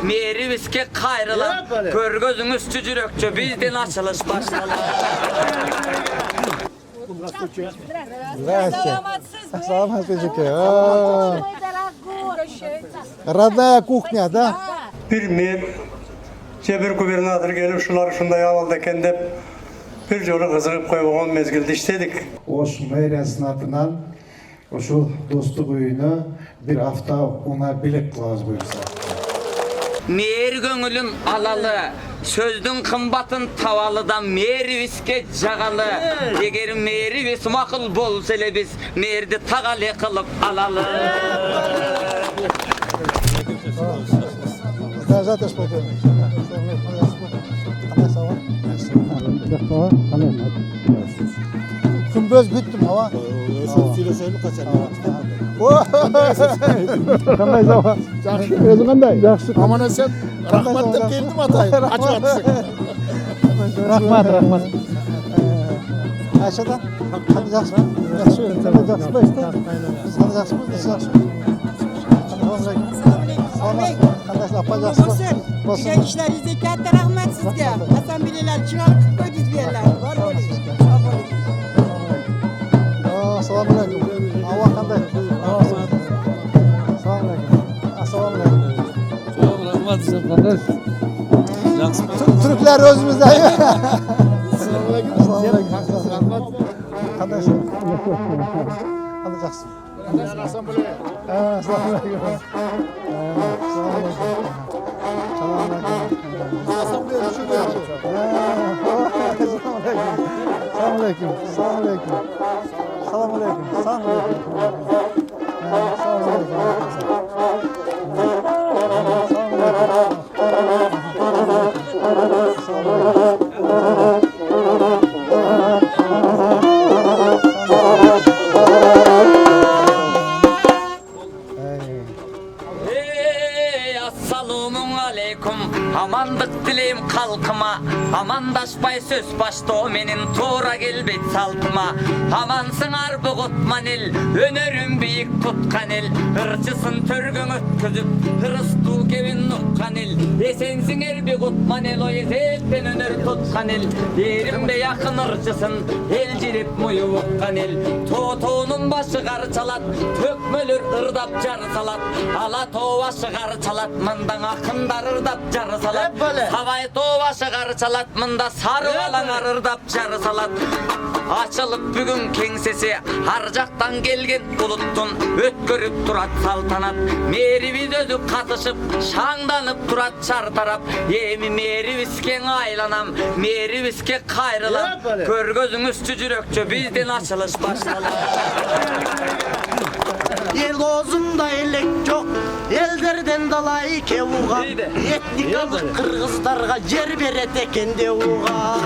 Meribizke kayrılan körgözüňüz tüjürekçe bizden açılış başlalar. Саламат печеке. Родная кухня, да? Bir mer Cebir gubernator gelip şular şunday avalda eken dep bir jolu kızıgıp koyulgan mezgilde işledik. Oş meyriyasının atынан oşul dostluk uyunu bir hafta ona bilek kılağız buyursa. Mer göңülün alalı, sözdün kımbatın tavalıdan meriviske jagalı. Eger merivis makıl bolsa ele biz merdi tagali kılıp alalı. Здравствуйте, спокойно. Күмбөз бүттім, ава. Сөйлесейлік қачан. Қандай зава? Жақсы. Өзі қандай? Жақсы. Аман есен, рахмат деп келдім атай. Açып атсың. Рахмат. Айшадан? Жақсы ма? Жақсы. Жақсы ба işte? Сен жақсы ба? Жақсы. Qandaysiz, apa yaxshimi? Bo'lsin. Ishlaringizga katta rahmat sizga. Assambleyalar chiroyli qilib qo'ydingiz bu yerlarni. Bor bo'ling. Assalomu alaykum. Havo qanday? Assalomu alaykum. Assalomu alaykum. Çok rahmat size kardeş. Yaxşımı? Türkler özümüzde. Assalomu alaykum. Assalomu alaykum. Rahmat. Qandaysiz? Qanday yaxshi? Assambleya. Assalomu alaykum. Assalomu alaykum. Assambleya düşünüyor. Assalomu alaykum. Assalomu alaykum. Assalomu alaykum. Assalomu Assalamu aleykum, amandık dileyim kalkıma. Amandaşpay söz başta menin toğra gelbet saltıma. Amansın arbu kutman el, önörüm büyük tutkan el. Hırçısın törgün ötküzüp, hırıstu kevin nukkan el. Esensin erbi kutman el, o ezelden önör tutkan el. Yerimde yakın hırçısın, el cirip muyu ukkan el. Toğunun başı karçalat, tökmölür ırdap carı salat. Ala tova şıgar çalat, mından akındar ırdap carı salat. Havay tova şıgar çalat, mında sarı alan ırdap carı salat. Açılıp bugün kengsesi, harcaktan gelgen buluttun, ötkörüp turat saltanat. Meriviz özü katışıp, şangdanıp turat çar tarap. Yemi merivizken aylanam, merivizke kayrılan. Körgözüňüz tüjürekçe bizden açılış başlalar. El gozunda elek çok, elderden dalay kevuğa. Etnikalık kırgızlarga yer beret ekende uğa.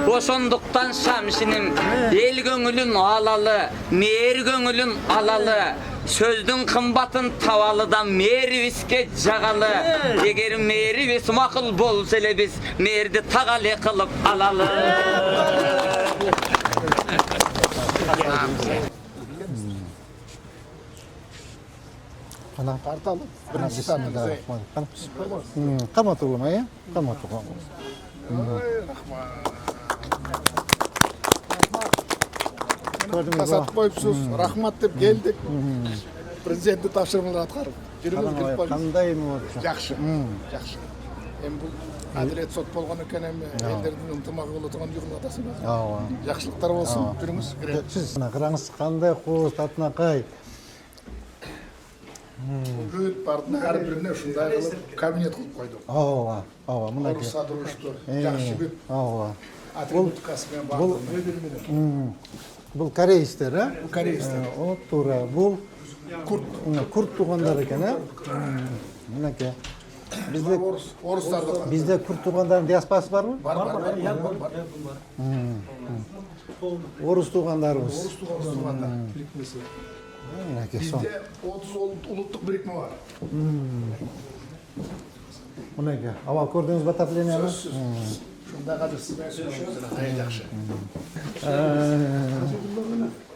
Boşonduktan şamşinim, el göңülün alalı, mer göңülün alalı. Sözdün kımbatın tavalıdan meriviske jagalı. Eger merivis makıl bolsa ele biz merdi tagali kılıp alalı. Ana kartal. Bir tane daha. Kamat oğlum ya. Kamat oğlum. Tasat koyupsuz, rahmat dep geldik. Prezidenti tapşırmalar atkarıp. Жүрүңүз келип коюңуз. Кандай эми болуп? Жакшы. Жакшы. Эми бул адилет сот болгон экен эми элдердин ынтымагы боло турган журнал атасың. Ооба. Жакшылыктар болсун. Жүрүңүз. Сиз мына караңыз кандай кооз татынакай. Бүт бардын ар бирине ушундай кылып кабинет кылып койдук. Ооба. Ооба, мына Орус садыруштар, жакшы бүт ооба. атрибутикасы менен бардыгы. Бул кореецтер, а? Кореецтер. О, туура. Бул Курт. Курт туугандар экен, а? Мынакей. Бизде Орустардыкы. бизде курт туугандардын диаспорасы барбы? Бар. Орус туугандарыбыз. Орус туугандар бирикмеси. Мынакей сон. Бизде 30 улуттук бирикме бар. Мынакей. Ава көрдүңүзбү отопленияны? Шундай кадыр сиз менен сүйлөшөбүз. Ай жакшы.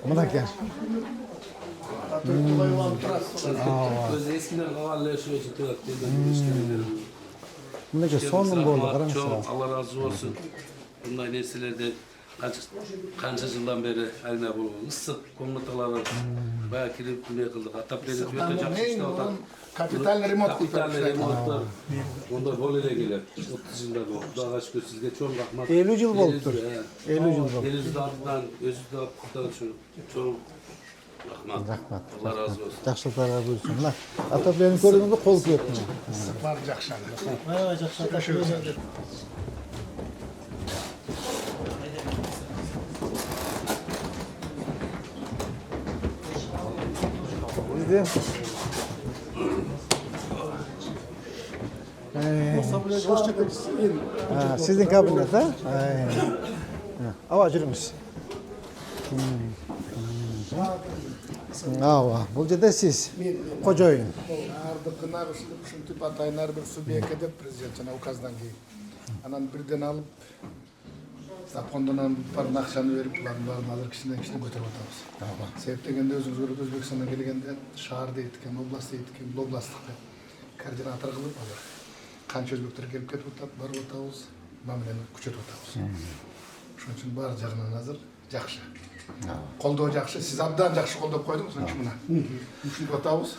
Мынакей. Atatürk'ü koyup alıp durasın. Öz eskiden kavallıya şöyle tutuyor. Dedi. Bundaca sonun boldu qarаңыз. Çok Allah razı olsun. Bunday nerselerde kança yıldan beri ayna bu ısık komutanlar bayağı kirip ne kıldık. Hatta beni Ama neyin oğlum? Kapital remont kapital kurtarmışlar. remontlar. Onda bol ile gelir. 30 yılda bu. Daha şükür sizge çok rahmat. 50 yıl boluptur. 50 yıl boldu. Elinizi altından, özü de altından çok rahmat. Allah razı olsun. Жақсылықтарға бұйырсын. Мына ата-бабаларың көргенде қол күйетін. Var Cakşan. Merhaba Cakşan. Bizde sizin kabinet ha? Ава жүріңіз. Ава, бұл жерде сіз қожайын. Ardıkına üşüntüp ataylar bir subiyek edip prezident sana ukazdan ki. Anan birden alıp Zapondan par nakşanı verip buların alır kişiden götürüp atamız. Sebep degende özünüz görüp Özbekistan'a gelgende şehirde etken, oblastda etken, oblastlıkta koordinatör kılıp alır. Kança özbekler gelip ketip atıp, barıp atağız, mamileni küçültüp atağız. Şunun için bar jagынан hazır, jakşı. Koldoğu jakşı, siz abdan jakşı koldoğup koydunuz, onun için buna. Üçünü atağız.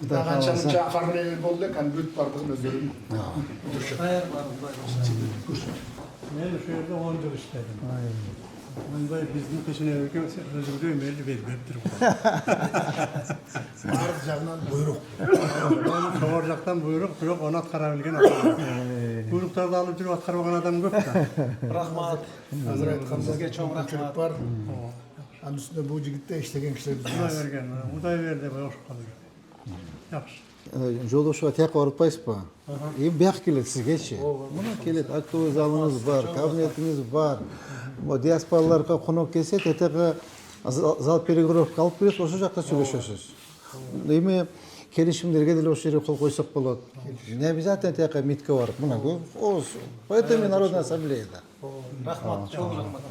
Kançanın çağırını boldu, kan büyük bardığın özlerini. Ben şu yerde 10 yıl işledim. Bunday bizning peşine ülke özümde ömürlü veribdir. Bar jagынан buyruk. Ben çoğurcaktan buyruk, yok onu atkarabilgen adam. Buyruklarda alıp жүрүп atkarmagan adam köp da. Rahmat. Hazır aytkan sizge çoğun rahmat var. Anın üstünde bu jigitте işlеген kişiler biz. Uday vergen, uday verdi, boş kalır. Yaxşı. Жолдошуға тияққа барытпайсыз ба? Ең бияқ келеді сізгече. Мұна келеді, актовый залыңыз бар, кабинетіңіз бар. Диаспораларға қонақ келсе, тетеға зал переговорка алып береді, осы жақта сөйлесесіз. Эми келишимдерге деле ошол жерге кол койсок болот. Не обязательно тияққа митке барып, мына көз. Поэтому Народная ассамблеяда. Rahmat, çok rahmat.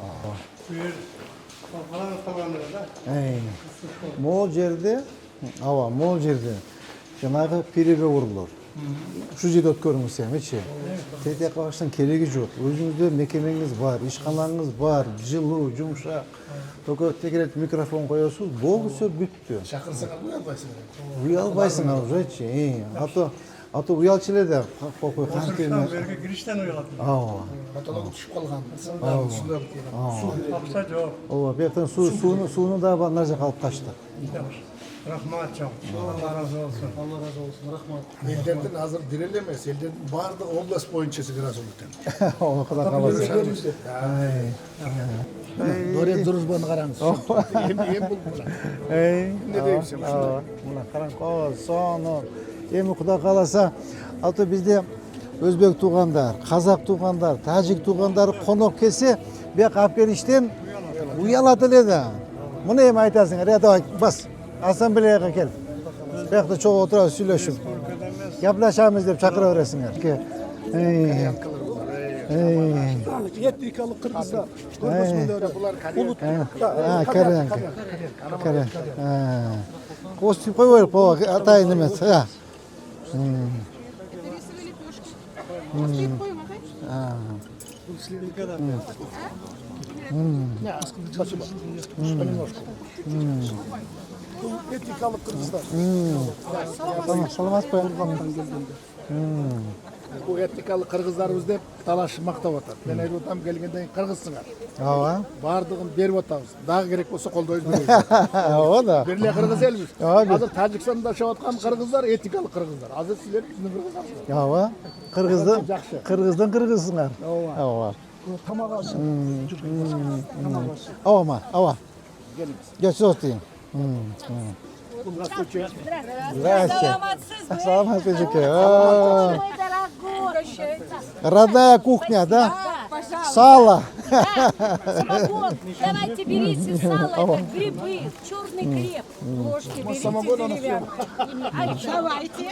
Мол жерде, мол жерде жанагы переговорлор. Ушул жерде өткөрүңүз эмечи. Тетек багыштын кереги жок. Өзүңүздө мекемеңиз бар, ишканаңыз бар, жылуу, жумшак. Токөртө келет микрофон коесуз, болду все бүттү. Шакырсаңар уялбайсың. Уялбайсың уже. Аты уялчу эле да кокой Осыртан берге кирişten уялат. Каталогу түшүп калган. Ушунда суу Акча жок. Ооба, бияктан сууну да бар нарса калып качты. Rahmat çok. Allah razı olsun. Allah razı olsun. Rahmat. Ellerden hazır direlemez. Ellerden bardı oblast boyunca sigara oldu. O kadar kalası. Doğru duruz bana karanız. Hem buldular. Ne deyipsin şunda? Muna karan sono. Эми Кудай кааласа, аты бизде өзбек туугандар, казак туугандар, тажик туугандар конок келсе, бияк алып келиштен уялат эле да. Муну эми айтасыңар, давай бас. Ассамблеяга кел. Биякта чогуу отурабыз, сүйлөшүп. Яплашабыз деп чакыра бересиңер. Etnikalı Kırgızlar. Karen. Костюм кой коюп коебу, атайын эмес. Etnikalı Kırgızlar. Саламатсызбы? Bu etnikalı Kırgızlarımız hep talaşmaktap atar. Ben ayıp otam gelgenden Kırgızsınlar. Ооба. Bardığın berip atабыз. Daha gerek olsa koldoyuz berip. Ооба да. Birle Kırgız elimiz. Abi. Hazır Tacikistan'da yaşayotgan Kırgızlar etnikalı Kırgızlar. Hazır sizler bizim Kırgızlar. Ооба. Кыргыздан кыргызсыңар. Ооба. Tamam alsın. Ооба. Geç oturayım. Здрасте. Саламатчики. Родная кухня, да? Сало. Самогон. Давайте берите сало, это грибы, черный креп. Ложки берите деревянные. Давайте.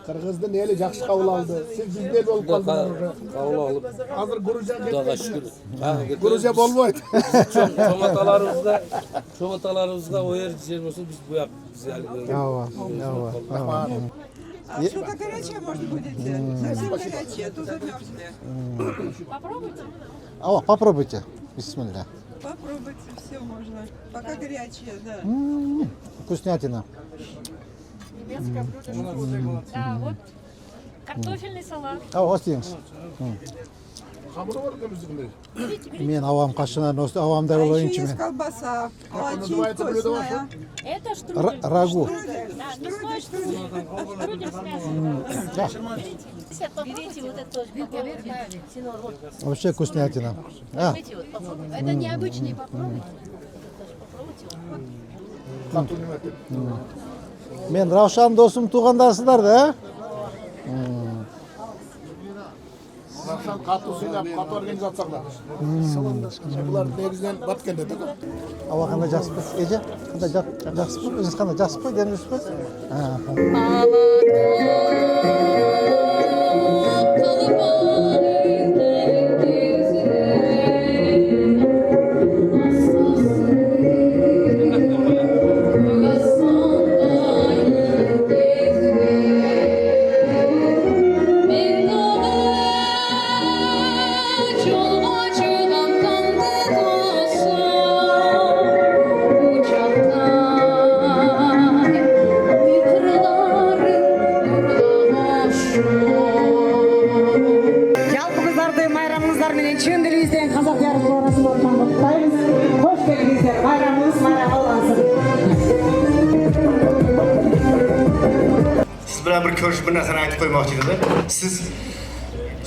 Кыргыздын эли жакшы кабыл алды. Сиз биздин эл болуп калдыңыз. Кабыл алып. Азыр Грузия Кудайга шүкүр. Грузия болбойт. Чоңоталарыбызга оер жер болсо биз буяк А что-то горячее, может, будете? Совсем горячее, то замерзли. Попробуйте. Попробуйте. Бисмилля. Попробуйте, все можно. Пока горячее, да. Вкуснятина. Да, вот картофельный салат. Остеңіз. Хамуру бар экен биздикиндей. Мен авам қашынан осы авамда А еще болайыншы есть мен. колбаса. Очень называется блюдо вкусная. Это штрудель. Рагу. Да, мясной штрудель. Штрудель с мясом. Берите вот это тоже. Попробуйте. Синор, вот. Вообще вкуснятина. Возьмите вот, попробуйте. Это необычный, попробуйте. Попробуйте вот. Мен Раушан досым туғандарсыздар да? Равшан катуу сыйлап, катуу организациялар. Булар негизинен Баткенде да. Ауа қандай жақсы па? Эже? Қандай жақсы па? Өзіңіз қандай жақсы па? Дәмдіңіз па? Жалпыңыздарды майрамыңыздар менен чын дилибизден казак диаспорасы атынан куттуктайбыз. Кош келиңиздер. Майрамыңыз майрам болгонсун. Siz bilan bir ko'rishib bir narsani aytib qo'ymoqchi edim. Siz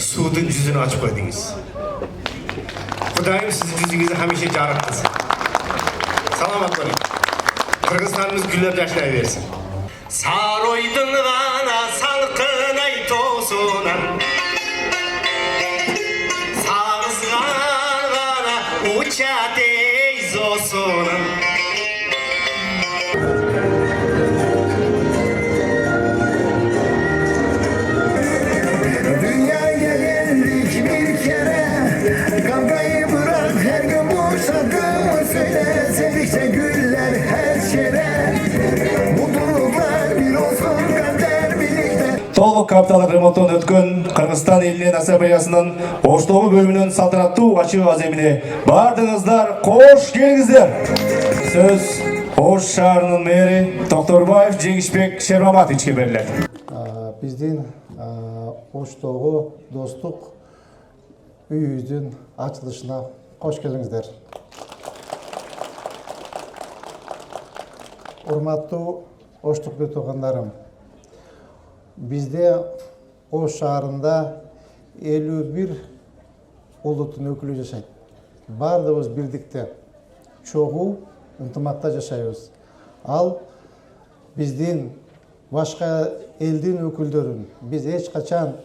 suvning yuzini ochib qo'ydingiz. Xudoyim sizni yuzingizni hamisha jorug' qilsin. Salomat bo'ling. Qirg'izistonimiz gullab yashayversin. Saroydin g'ana salqin ay to'sunan. Sag'izgan g'ana uchate zosunan. Dünyaya geldik bir kere, kavgayı bırak her gün bu şarkımı söyle, sevdikçe güller her şere, mutluluklar bir olsun kader birlikte. Толық капиталдық ремонттан өткен Қырғызстан елінен ассамблеясының Оштоғы бөлімінің салтанатты ашылу аземіне бардыңыздар, қош келіңіздер. Сөз Ош шаарынын мэри Токторбаев Жеңишбек Шермаматовичке берилет. Биздин Оштогу достук үйүбүздүн ачылышына кош келиңиздер. Урматтуу Оштуктуу туугандарым, бизде Ош шаарында 51 улуттун өкүлү жашайт. Бардыгыбыз бирдикте, чогуу ынтымакта жашайбыз. Ал биздин башка элдин өкүлдөрүн биз эч качан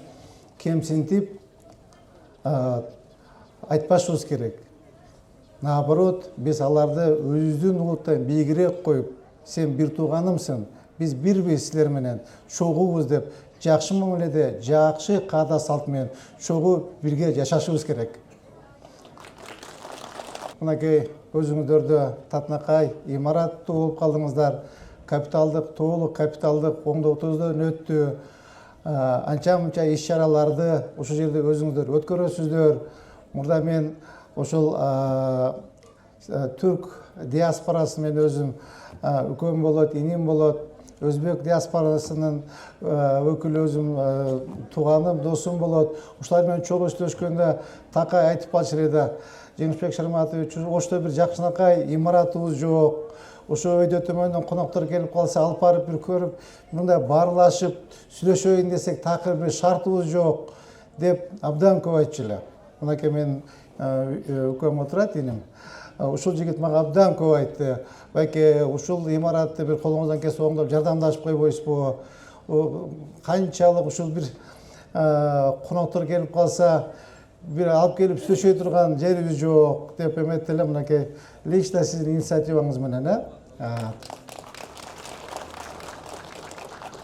кемсинтип айтпашыбыз керек. Наоборот, биз аларды өзүбүздүн улуттан бийигирээк коюп, сен бир тууганымсың, биз бирбиз силер менен чогуубуз деп, жакшы мамиледе, жакшы каада салт менен чогуу бирге жашашыбыз керек. Мынакей өзүңүздөрдө татынакай имараттуу болуп калдыңыздар. Капиталдык, толук капиталдык оңдотуудан өттү. Анча-мынча иш-чараларды ошол жерде өзүңүздөр өткөрөсүздөр. Мурда мен ошол түрк диаспорасын мен өзүм үкөм болот, иним болот. Өзбек диаспорасынын өкүлү өзүм тууганым, досум болот. Ушулар менен чогуу иштешкөндө такай айтып калчу эле. Жеңишбек Шерматович, Ошто бир жакшынакай имаратыбыз жок. Ошо өйдө төмөндөн коноктор келип калса, алып барып бир көрүп, мындай баарлашып, сүйлөшөйүн десек, такыр бир шартыбыз жок деп абдан көп айтчу эле. Мынакей мен өкөм отурат иним. Ушул жигит мага абдан көп айтты. Байке, ушул имаратты бир колуңуздан кесип оңдоп жардамдашып койбойсузбу? Канчалык ушул бир Konoktор kelip kalsa bir alıp gelip söşey turgan jerimiz yok dep emettele mınakey lично sizin inisiativanız menen.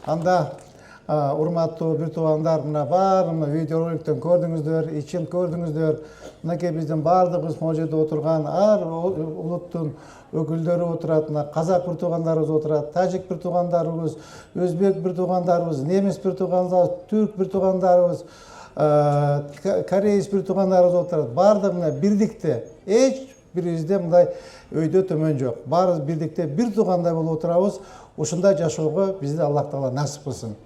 Anda urmattуу bir tуугандар мына баары видеороликтен көрдүңүздөр, ичин көрдүңүздөр. Мынакей биздин баардыгыбыз могу жерде отурган ар улуттун өкүлдөрү отурат, мына казак бир туугандарыбыз отурат, тажик бир туугандарыбыз, өзбек бир туугандарыбыз, немис бир туугандарыбыз, түрк бир туугандарыбыз, кореец бир туугандарыбыз отурат. Баардыгы мына бирдикте, эч бирибизде мындай өйдө төмөн жок. Баарыбыз бирдикте бир туугандай болуп отурабыз. Ушундай жашоого бизди Аллах Таала насип кылсын.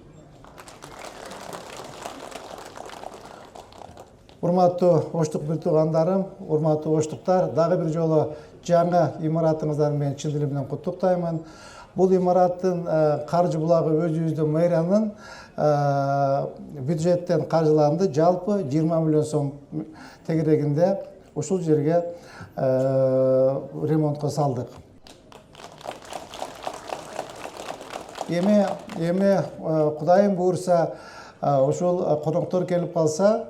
Урматтуу оштук бир туугандарым, урматтуу оштуктар, дагы бир жолу жаңы имаратыңыздар менен чын дилим менен куттуктаймын. Бул имараттын каржы булагы өзүбүздүн мэриянын бюджеттен каржыланды. Жалпы 20 миллион сом тегерегинде ушул жерге ремонтко салдык. Эми Кудайым буйрса ушул коноктор келип калса,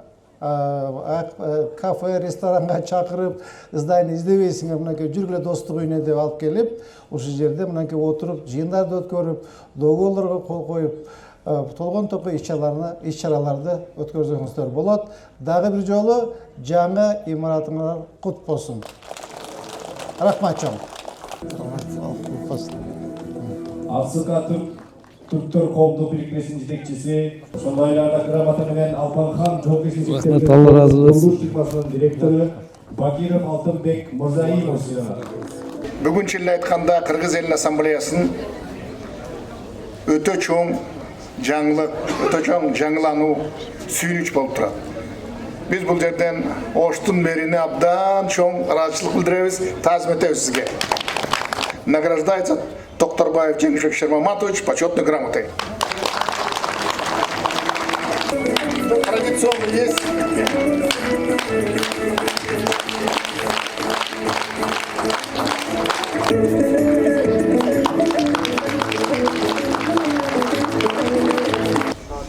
кафе, ресторанга чакырып, здание издебейсиңер, мынакей жүргүлө достук үйүнө деп алып келип, ушул жерде мынакей отуруп, жыйындарды өткөрүп, доголорго кол коюп, толгон топко иш-чараларды өткөрсөңүздөр болот. Дагы бир жолу жаңы имаратыңар кут болсун. Рахмат чоң. Асыка Türktür Koğumlu Birikmesi'nin жетекчиси, Sonbaylar'da Kıramatı менен Alpanхан Jokeş'in Kuruluş Çıkması'nın direktörü Bakirov Altınbek Murzaimov. Бүгүн чынын айтканда Кыргыз Элин Ассамблеясынын өтө чоң жаңылык, өтө чоң жаңылануу сүйүнүч болуп турат. Биз бул жерден Оштун мэрине абдан чоң ыраазычылык билдиребиз, таазим этебиз сизге. Награждается Токторбаев Жеңишбек Шермаматович почетной грамотой. Традиционно есть.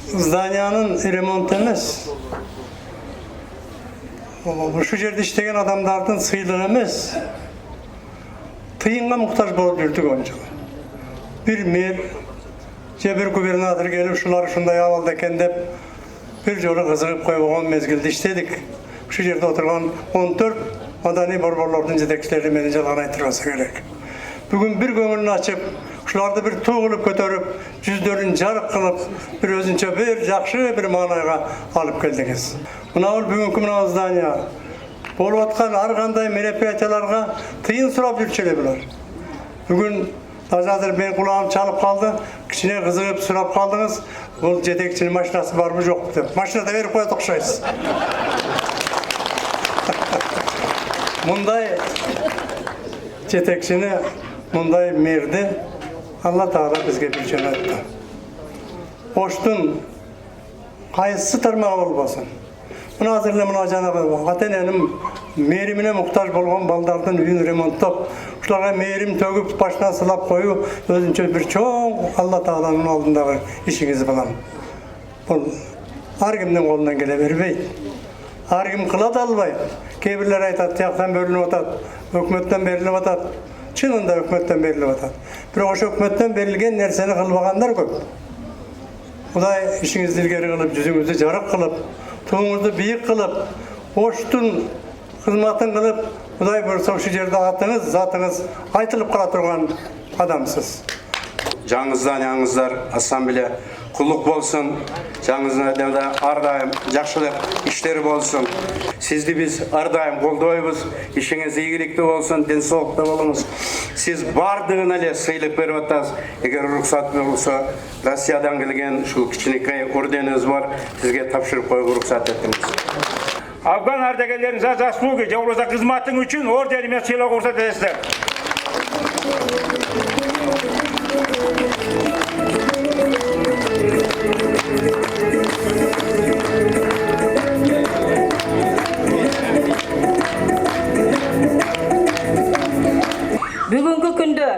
Zdanyanın remontu emez. Şu yerde işlegen adamlardan sıyılır emez. Tıyınga muhtaç bolup yürüdük önce. Bir mer, bir gubernator gelip şular şunday avalda eken dep bir jolu kızıgıp koyup mezgilde işledik. Şu yerde oturgan 14 madani borborlardan yetekçileri menajerlerine aytırmasa gerek. Bugün bir gönlünü açıp, şularda bir tuğulup götürüp, yüzlerini jarık kılıp, bir özünçe bir jakşı bir manayga alıp geldiniz. Mına bugünkü mına zdanya, bolup atkan har kanday merepiyatçılarga tıyın surap yürçelebiler. Bugün hazır ben kulağım çalıp kaldı, kişine kızıgıp surap kaldınız, bu yetekçinin maşinası var mı yok mu dep. Maşinada verip koya tokşayız. Munday yetekçini, munday merdi, Allah Teala bizge bir cennetti. Oştun kayısı tırmağı olmasın. Bunu hazırla münacana Atene'nin merimine muhtaç bolgan baldardan üyün remontlap, şulara merim tögüp başına sılap koyu, özünçe bir çoğun Allah Teala'nın aldığında işinizi falan. Bu her kimden kolundan gele vermey. Her kim kıla da almay. Kebirler aytat, tiyaktan bölünüp atat, hükümetten berilip atat. Çınında hükümetten berilip atat. Bir hoş hükümetten berilgen nerseni kılmaganlar köp. Bu da işinizi ilgeri kılıp, yüzünüzü jarık kılıp, tuğunuzu büyük kılıp, hoştun hizmetin kılıp, bu da bir soğuşu yerde atınız, zatınız aytılıp kala turgan adamsız. Жаңыңыздан яңыңыздар ассамблея құллық болсын, жаңыңыздан да ардайым жақшылық іштері болсын. Сізді біз ардайым қолдайбыз, ішіңіз игілікті болсын, денсаулықта болыңыз. Сіз бардығын әле сыйлық беріп атасыз. Егер рұқсат болса, Россиядан келген шу кішінекей орденіңіз бар, сізге тапшырып қойып рұқсат еттіңіз. Afgan ардагерлерinize заслуги, жауыза қызматың үшін орденімен сыйлық рұқсат етесіздер. Бүгүнкү күндө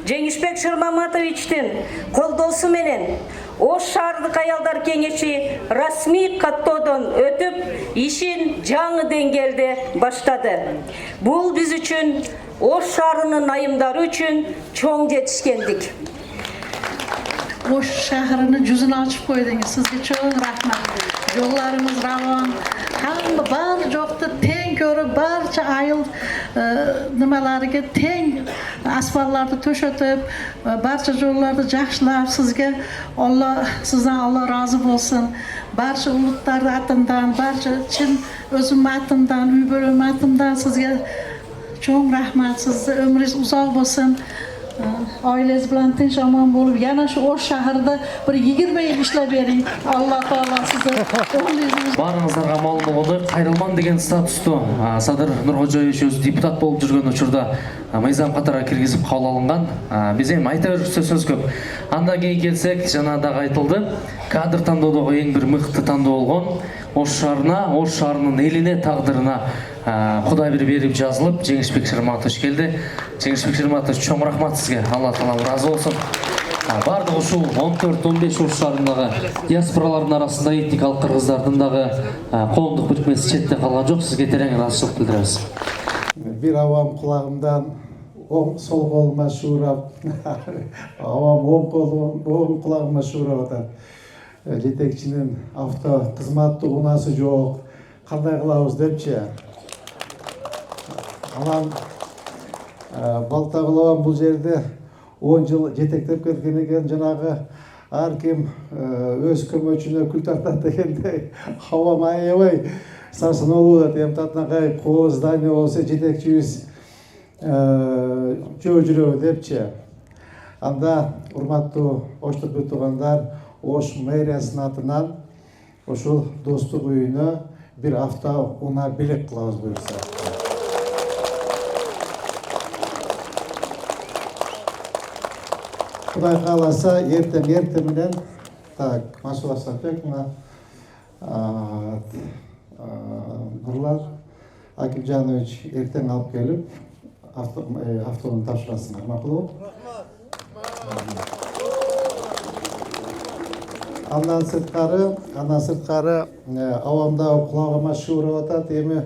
Жеңишбек Шермаматовичтин колдоосу менен Ош шаардык аялдар кеңеши расмий каттоодон өтүп, ишин жаңы деңгээлде баштады. Бул биз үчүн Ош шаарынын айымдары үчүн чоң жетишкендик. Oş şehrini yüzünü açıp koydunuz. Sizge çok rahmet. Yollarımız ravon. Hamma bar joktu teng görüp barça ayıl nimalarga teng asfaltlarni töşötüp barça yollarni жақшылап sizge sizden Allah razı olsun. Barça ulutlar atından, barça Çin özüm atından, üybölüm atından sizge çok rahmet. Sizde ömrünüz uzak olsun. Ailesi bilan tinch omon bo'lib, yana shu Osh shahrida bir 20 yil ishlab bering. Alloh taolo sizni o'g'lingizni Барыңыздарга маалым болгондой, Кайрылман деген статусту Садыр Нуркожоевич өзү депутат болуп жүргөн учурда мыйзам катары киргизип кабыл алынган. Биз эми айта берүүбүз сөз көп. Андан кийин келсек, жана дагы айтылды, кадр тандоодогу эң бир мыкты тандоо болгон Ош шаарына, Ош шаарынын элине, тагдырына Кудай берип жазылып, Жеңишбек Шырматович келди. Жеңишбек Шырматович, чоң рахмат сизге. Алла таалам разы болсун. Бардык ушул 14-15 Ош шаарындагы диаспоралардын арасында этникалык кыргыздардын дагы коомдук бирикмеси четте калган жок. Сизге терең ыраазычылык билдиребиз. Bir avam kulağımdan sol koluma şuurap, avam oğum kulağıma şuurap atar. Жетекчинин авто кызматтуу унаасы жок, кандай кылабыз депчи. Анан Балтагулован бул жерде 10 жыл жетектеп келген экен, жанагы ар ким өз көмөчүнө күл тартат дегендей, авам аябай сарсанолуу да темтатнакай кооз здание болсо жетекчибиз жөө жүрөбү депчи. Анда урматтуу Оштурбек туугандар, Ош мэриясынын атынан ошол достук үйүнө бир авто унаа билет кылабыз буюрса. Кудай кааласа, эртең менен так, Масул Асанбек мына Нурлан Акилжанович эртең алып келип, автону тапшырасыңар, макулбу? Андан сырткары авамдагы кулагыма шуурап атат, эми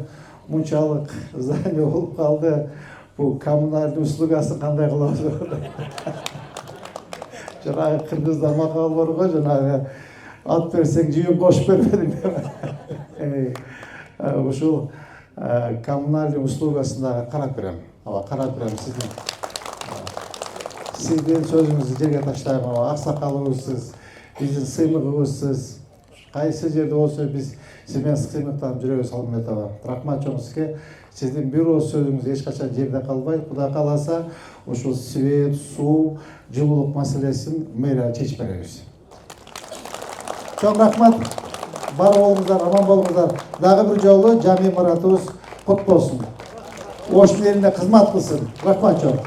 мунчалык здание болуп калды. Бул коммунальный услугасын кандай кылабыз? Жанагы кыргызда макал бар го, жанагы ат берсең жүйөн кошуп бербедиң деп. Ушул коммунальный услугасына карап берем. Карап берем сиздин сөзүңүздү жерге таштайм. Аксакалыбызсыз, биздин сыймыгыбызсыз, кайсы жерде болсо биз сиз менен сыймыктанып жүрөбүз. Салмет аба, рахмат чоң сизге. Сиздин бир ооз сөзүңүз эч качан жерде калбайт. Кудай кааласа, ушул свет, суу, жылуулук маселесин мэрия чечип беребиз. Чоң рахмат. Бар болуңуздар, аман болуңуздар. Дагы бир жолу жами имаратыбыз кут болсун. Оштун элине кызмат кылсын. Рахмат чоң.